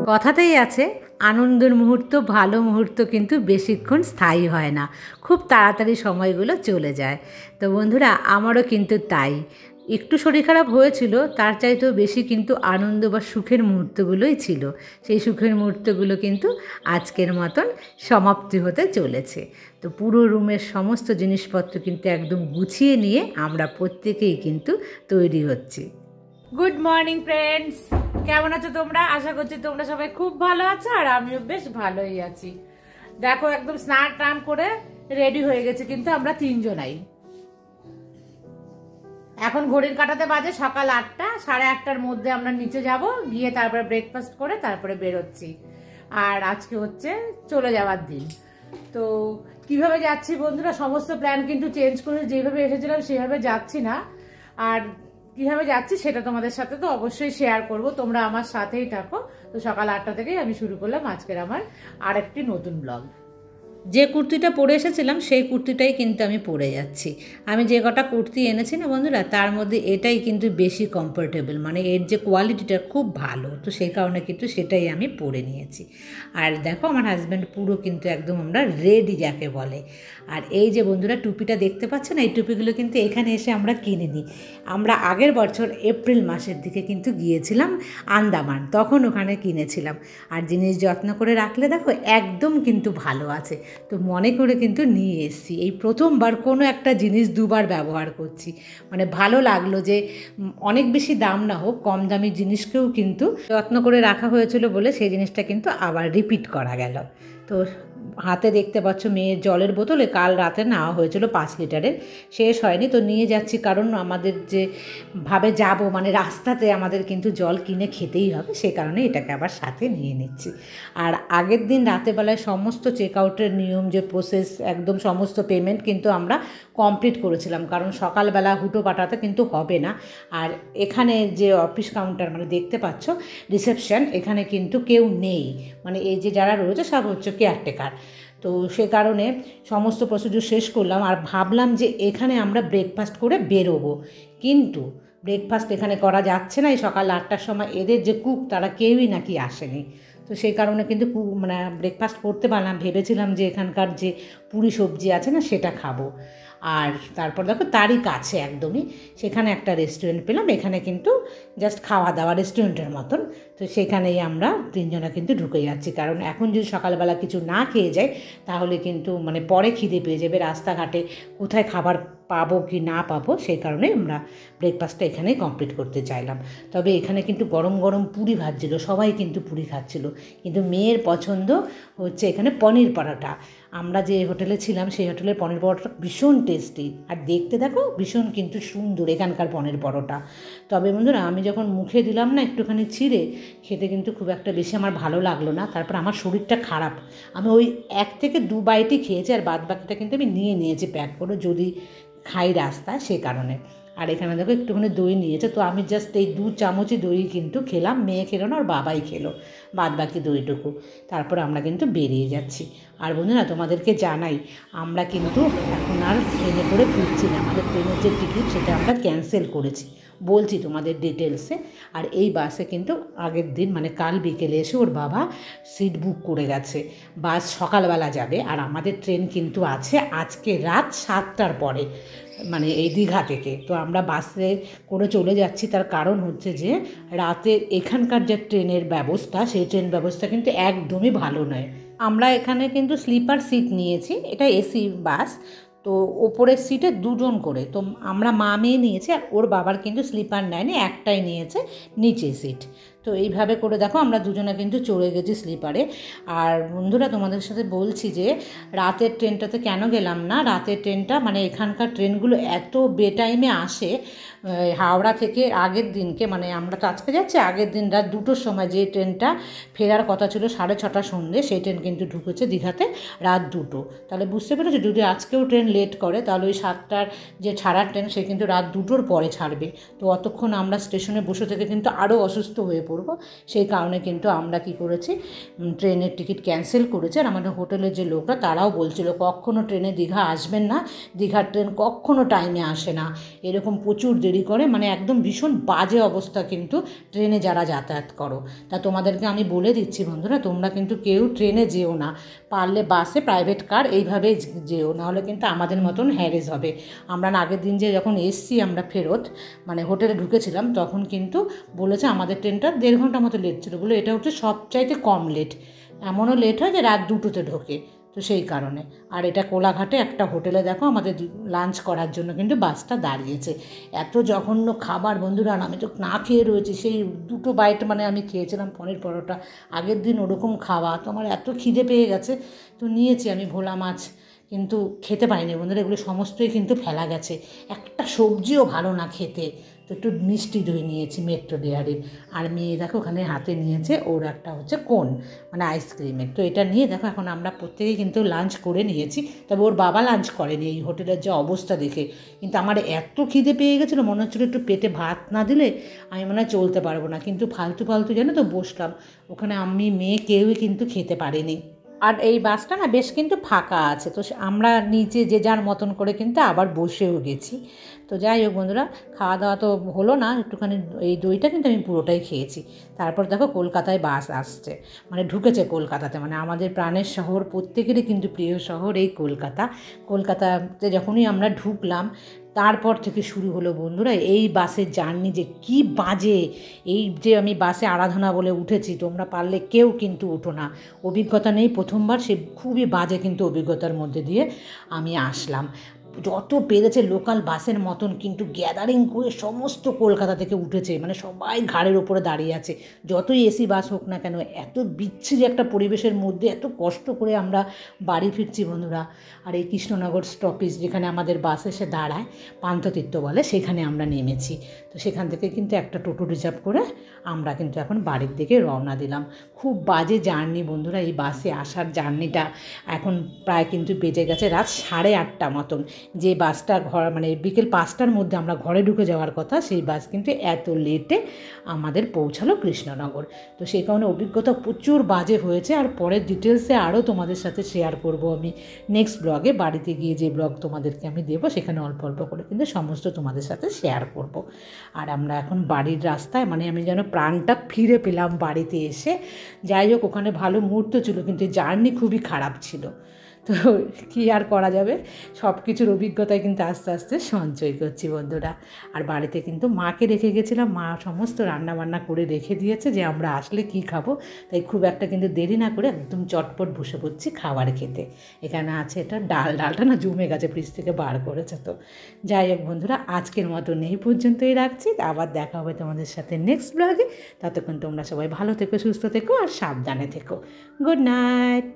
কথাতেই আছে আনন্দের মুহূর্ত, ভালো মুহূর্ত কিন্তু বেশিক্ষণ স্থায়ী হয় না, খুব তাড়াতাড়ি সময়গুলো চলে যায়। তো বন্ধুরা, আমারও কিন্তু তাই। একটু শরীর খারাপ হয়েছিল, তার চাইতেও বেশি কিন্তু আনন্দ বা সুখের মুহূর্তগুলোই ছিল। সেই সুখের মুহূর্তগুলো কিন্তু আজকের মতন সমাপ্তি হতে চলেছে। তো পুরো রুমের সমস্ত জিনিসপত্র কিন্তু একদম গুছিয়ে নিয়ে আমরা প্রত্যেকেই কিন্তু তৈরি হচ্ছি। গুড মর্নিং ফ্রেন্ডস, কেমন আছো তোমরা? আশা করছি তোমরা সবাই খুব ভালো আছো, আর আমিও বেশ ভালোই আছি। দেখো, একদম স্নান টান করে রেডি হয়ে গেছে কিন্তু আমরা তিনজনাই। এখন ঘড়ির কাঁটাতে বাজে সকাল 8টা, 8:30টার মধ্যে আমরা নিচে যাব, গিয়ে তারপরে ব্রেকফাস্ট করে তারপরে বেরোচ্ছি। আর আজকে হচ্ছে চলে যাওয়ার দিন। তো কিভাবে যাচ্ছি বন্ধুরা, সমস্ত প্ল্যান কিন্তু চেঞ্জ করে, যেভাবে এসেছিলাম সেভাবে যাচ্ছি না। আর কিভাবে যাচ্ছি সেটা তোমাদের সাথে তো অবশ্যই শেয়ার করব, তোমরা আমার সাথেই থাকো। তো সকাল 8টা থেকেই আমি শুরু করলাম আজকের আমার আরেকটি নতুন ব্লগ। যে কুর্তিটা পরে এসেছিলাম সেই কুর্তিটাই কিন্তু আমি পরে যাচ্ছি। আমি যে কটা কুর্তি এনেছি না বন্ধুরা, তার মধ্যে এটাই কিন্তু বেশি কমফোর্টেবল, মানে এর যে কোয়ালিটিটা খুব ভালো, তো সেই কারণে কিন্তু সেটাই আমি পরে নিয়েছি। আর দেখো, আমার হাজব্যান্ড পুরো কিন্তু একদম আমরা রেডি যাকে বলে। আর এই যে বন্ধুরা টুপিটা দেখতে পাচ্ছ না, এই টুপিগুলো কিন্তু এখানে এসে আমরা কিনে নিই। আমরা আগের বছর এপ্রিল মাসের দিকে কিন্তু গিয়েছিলাম আন্দামান, তখন ওখানে কিনেছিলাম। আর জিনিস যত্ন করে রাখলে দেখো একদম কিন্তু ভালো আছে। তো মনে করে কিন্তু নিয়ে এসেছি। এই প্রথমবার কোনো একটা জিনিস দুবার ব্যবহার করছি, মানে ভালো লাগলো যে অনেক বেশি দাম না হোক, কম দামি জিনিসকেও কিন্তু যত্ন করে রাখা হয়েছিল বলে সেই জিনিসটা কিন্তু আবার রিপিট করা গেল। তো হাতে দেখতে পাচ্ছ মেয়ের জলের বোতলে কাল রাতে নেওয়া হয়েছিল 5 লিটারের, শেষ হয়নি, তো নিয়ে যাচ্ছি। কারণ আমাদের যে ভাবে যাব, মানে রাস্তাতে আমাদের কিন্তু জল কিনে খেতেই হবে, সে কারণে এটাকে আবার সাথে নিয়ে নিচ্ছি। আর আগের দিন রাতেবেলায় সমস্ত চেক আউটের নিয়ম, যে প্রসেস, একদম সমস্ত পেমেন্ট কিন্তু আমরা কমপ্লিট করেছিলাম, কারণ সকালবেলা হুটো পাটাতে কিন্তু হবে না। আর এখানে যে অফিস কাউন্টার, মানে দেখতে পাচ্ছ রিসেপশন, এখানে কিন্তু কেউ নেই, মানে এই যে যারা রয়েছে সব হচ্ছে কেয়ারটেকার। তো সে কারণে সমস্ত প্রসিডিউর শেষ করলাম, আর ভাবলাম যে এখানে আমরা ব্রেকফাস্ট করে বেরোবো, কিন্তু ব্রেকফাস্ট এখানে করা যাচ্ছে না। এই সকাল 8টার সময় এদের যে কুক, তারা কেউই নাকি আসেনি। তো সেই কারণে কিন্তু মানে ব্রেকফাস্ট করতে পারলাম। ভেবেছিলাম যে এখানকার যে পুরি সবজি আছে না, সেটা খাবো। আর তারপর দেখো তারই কাছে একদমই সেখানে একটা রেস্টুরেন্ট পেলাম, এখানে কিন্তু জাস্ট খাওয়া দাওয়া রেস্টুরেন্টের মতন। তো সেখানেই আমরা তিনজনা কিন্তু ঢুকে যাচ্ছি, কারণ এখন যদি সকালবেলা কিছু না খেয়ে যাই তাহলে কিন্তু মানে পরে খিদে পেয়ে যাবে, রাস্তাঘাটে কোথায় খাবার পাবো কি না পাবো, সেই কারণে আমরা ব্রেকফাস্টটা এখানেই কমপ্লিট করতে চাইলাম। তবে এখানে কিন্তু গরম গরম পুরি ভাজছিল, সবাই কিন্তু পুরি খাচ্ছিল, কিন্তু মেয়ের পছন্দ হচ্ছে এখানে পনির পরোটা। আমরা যে হোটেলে ছিলাম সেই হোটেলের পনির পরোটা ভীষণ টেস্টি, আর দেখতে দেখো ভীষণ কিন্তু সুন্দর এখানকার পনির পরোটা। তবে বন্ধুরা, আমি যখন মুখে দিলাম না একটুখানি ছিঁড়ে, খেতে কিন্তু খুব একটা বেশি আমার ভালো লাগলো না। তারপর আমার শরীরটা খারাপ, আমি ওই 1 থেকে 2 বাইটই খেয়েছি, আর বাদ বাকিটা কিন্তু আমি নিয়ে নিয়েছি প্যাক করে, যদি খাই রাস্তায়, সেই কারণে। আর এখানে দেখো একটুখানি দই নিয়েছে, তো আমি জাস্ট এই 2 চামচই দই কিন্তু খেলাম, মেয়ে খেলো না, ওর বাবাই খেলো বাদ বাকি দইটুকু। তারপর আমরা কিন্তু বেরিয়ে যাচ্ছি। আর বন্ধুরা, তোমাদেরকে জানাই, আমরা কিন্তু এখন আর ট্রেনে করে ফিরছি না, আমাদের ট্রেনের যে টিকিট সেটা আমরা ক্যান্সেল করেছি, বলছি তোমাদের ডিটেলসে। আর এই বাসে কিন্তু আগের দিন মানে কাল বিকেলে এসে ওর বাবা সিট বুক করে গেছে, বাস সকালবেলা যাবে। আর আমাদের ট্রেন কিন্তু আছে আজকে রাত 7টার পরে, মানে এই দীঘা থেকে। তো আমরা বাসে করে চলে যাচ্ছি, তার কারণ হচ্ছে যে রাতের এখানকার যে ট্রেনের ব্যবস্থা, সেই ট্রেন ব্যবস্থা কিন্তু একদমই ভালো নয়। আমরা এখানে কিন্তু স্লিপার সিট নিয়েছি, এটা এসি বাস, তো ওপরের সিটে 2 জন করে, তো আমরা মা মেয়ে নিয়েছি, আর ওর বাবার কিন্তু স্লিপার নেয়নি, একটাই নিয়েছে নিচে সিট। তো এইভাবে করে দেখো আমরা দুজনে কিন্তু চলে গেছি স্লিপারে। আর বন্ধুরা, তোমাদের সাথে বলছি যে রাতের ট্রেনটাতে কেন গেলাম না, রাতের ট্রেনটা মানে এখানকার ট্রেনগুলো এত বেটাইমে আসে। হাওড়া থেকে আগের দিনকে, মানে আমরা তো আজকে যাচ্ছি, আগের দিন রাত 2টোর সময় যে ট্রেনটা ফেরার কথা ছিল 6:30 সন্ধ্যে, সেই ট্রেন কিন্তু ঢুকেছে দীঘাতে রাত 2টো। তাহলে বুঝতে পেরেছো, যদি আজকেও ট্রেন লেট করে তাহলে ওই 7টার যে ছাড়ার ট্রেন সে কিন্তু রাত 2টোর পরে ছাড়বে। তো অতক্ষণ আমরা স্টেশনে বসে থেকে কিন্তু আরও অসুস্থ হয়ে পড়ি। করব, সেই কারণে কিন্তু আমরা কি করেছি, ট্রেনের টিকিট ক্যান্সেল করেছি। আর আমাদের হোটেলের যে লোকরা তারাও বলছিল কখনও ট্রেনে দীঘা আসবেন না, দীঘার ট্রেন কখনও টাইমে আসে না, এরকম প্রচুর দেরি করে, মানে একদম ভীষণ বাজে অবস্থা কিন্তু ট্রেনে যারা যাতায়াত করো। তা তোমাদেরকে আমি বলে দিচ্ছি বন্ধুরা, তোমরা কিন্তু কেউ ট্রেনে যেও না, পারলে বাসে, প্রাইভেট কার এইভাবে যেও, নাহলে কিন্তু আমাদের মতন হ্যারেস হবে। আমরা আগের দিন যে যখন এসছি আমরা ফেরত, মানে হোটেলে ঢুকেছিলাম, তখন কিন্তু বলেছে আমাদের ট্রেনটা 1.5 ঘন্টা মতো লেট ছিল, বলে এটা হচ্ছে সবচাইতে কম লেট, এমনও লেট হয় যে রাত 2টোতে ঢোকে, তো সেই কারণে। আর এটা কোলাঘাটে একটা হোটেলে দেখো আমাদের লাঞ্চ করার জন্য কিন্তু বাসটা দাঁড়িয়েছে। এত জঘন্য খাবার বন্ধুরা, আমি তো না খেয়ে রয়েছি, সেই 2টো বাইট মানে আমি খেয়েছিলাম পনির পরোটা, আগের দিন ওরকম খাওয়া, তো আমার এত খিদে পেয়ে গেছে, তো নিয়েছি আমি ভোলা মাছ, কিন্তু খেতে পারিনি বন্ধুরা, এগুলো সমস্তই কিন্তু ফেলা গেছে, একটা সবজিও ভালো না খেতে। তো একটু মিষ্টি দই নিয়েছি মেট্রো ডেয়ারির, আর মেয়ে দেখো ওখানে হাতে নিয়েছে ওর একটা হচ্ছে কোন, মানে আইসক্রিমের। তো এটা নিয়ে দেখো এখন আমরা প্রত্যেকেই কিন্তু লাঞ্চ করে নিয়েছি, তবে ওর বাবা লাঞ্চ করেনি এই হোটেলের যে অবস্থা দেখে। কিন্তু আমার এত খিদে পেয়ে গেছিলো, মনে হচ্ছিলো একটু পেটে ভাত না দিলে আমি মনে হয় চলতে পারবো না, কিন্তু ফালতু ফালতু জানো তো বসলাম ওখানে, আমি মেয়ে কেউই কিন্তু খেতে পারিনি। আর এই বাসটা না বেশ কিন্তু ফাঁকা আছে, তো আমরা নিচে যে যার মতন করে কিন্তু আবার বসেও গেছি। তো যাই হোক বন্ধুরা, খাওয়া দাওয়া তো হলো না, একটুখানি এই দইটা কিন্তু আমি পুরোটাই খেয়েছি। তারপর দেখো কলকাতায় বাস আসছে, মানে ঢুকেছে কলকাতাতে, মানে আমাদের প্রাণের শহর, প্রত্যেকেরই কিন্তু প্রিয় শহর এই কলকাতা। কলকাতাতে যখনই আমরা ঢুকলাম তারপর থেকে শুরু হলো বন্ধুরা এই বাসের জার্নি, যে কি বাজে। এই যে আমি বাসে আরাধনা বলে উঠেছি, তোমরা পারলে কেউ কিন্তু উঠো না, অভিজ্ঞতা নেই, প্রথমবার, সে খুবই বাজে কিন্তু অভিজ্ঞতার মধ্যে দিয়ে আমি আসলাম। যত পেরেছে লোকাল বাসের মতন কিন্তু গ্যাদারিং করে সমস্ত কলকাতা থেকে উঠেছে, মানে সবাই ঘাড়ের ওপরে দাঁড়িয়ে আছে, যতই এসি বাস হোক না কেন। এত বিচ্ছিরি একটা পরিবেশের মধ্যে এত কষ্ট করে আমরা বাড়ি ফিরছি বন্ধুরা। আর এই কৃষ্ণনগর স্টপেজ যেখানে আমাদের বাস এসে দাঁড়ায়, পান্থতীর্থ বলে, সেখানে আমরা নেমেছি। তো সেখান থেকে কিন্তু একটা টোটো রিজার্ভ করে আমরা কিন্তু এখন বাড়ির দিকে রওনা দিলাম। খুব বাজে জার্নি বন্ধুরা, এই বাসে আসার জার্নিটা। এখন প্রায় কিন্তু বেজে গেছে রাত 8:30 মতন। যে বাসটা মানে বিকেল 5টার মধ্যে আমরা ঘরে ঢুকে যাওয়ার কথা, সেই বাস কিন্তু এত লেটে আমাদের পৌঁছালো কৃষ্ণনগর। তো সেই কারণে অভিজ্ঞতা প্রচুর বাজে হয়েছে, আর পরের ডিটেলসে আরও তোমাদের সাথে শেয়ার করব আমি নেক্সট ব্লগে। বাড়িতে গিয়ে যে ব্লগ তোমাদেরকে আমি দেবো সেখানে অল্প অল্প করে কিন্তু সমস্ত তোমাদের সাথে শেয়ার করব। আর আমরা এখন বাড়ির রাস্তায়, মানে আমি যেন প্রাণটা ফিরে পেলাম বাড়িতে এসে। যাই হোক, ওখানে ভালো মুহূর্ত ছিল, কিন্তু জার্নি খুবই খারাপ ছিল। তো কী আর করা যাবে, সব কিছুর অভিজ্ঞতায় কিন্তু আস্তে আস্তে সঞ্চয় করছি বন্ধুরা। আর বাড়িতে কিন্তু মাকে রেখে গেছিলাম, মা সমস্ত রান্নাবান্না করে রেখে দিয়েছে যে আমরা আসলে কি খাবো, তাই খুব একটা কিন্তু দেরি না করে একদম চটপট বসে পড়ছি খাবার খেতে। এখানে আছে এটা ডালটা না জমে গেছে, ফ্রিজ থেকে বার করেছে। তো যাই হোক বন্ধুরা, আজকের মতন এই পর্যন্তই রাখছি, আবার দেখা হবে তোমাদের সাথে নেক্সট ব্লগে। ততক্ষণ তোমরা সবাই ভালো থেকো, সুস্থ থেকো আর সাবধানে থেকো। Good night.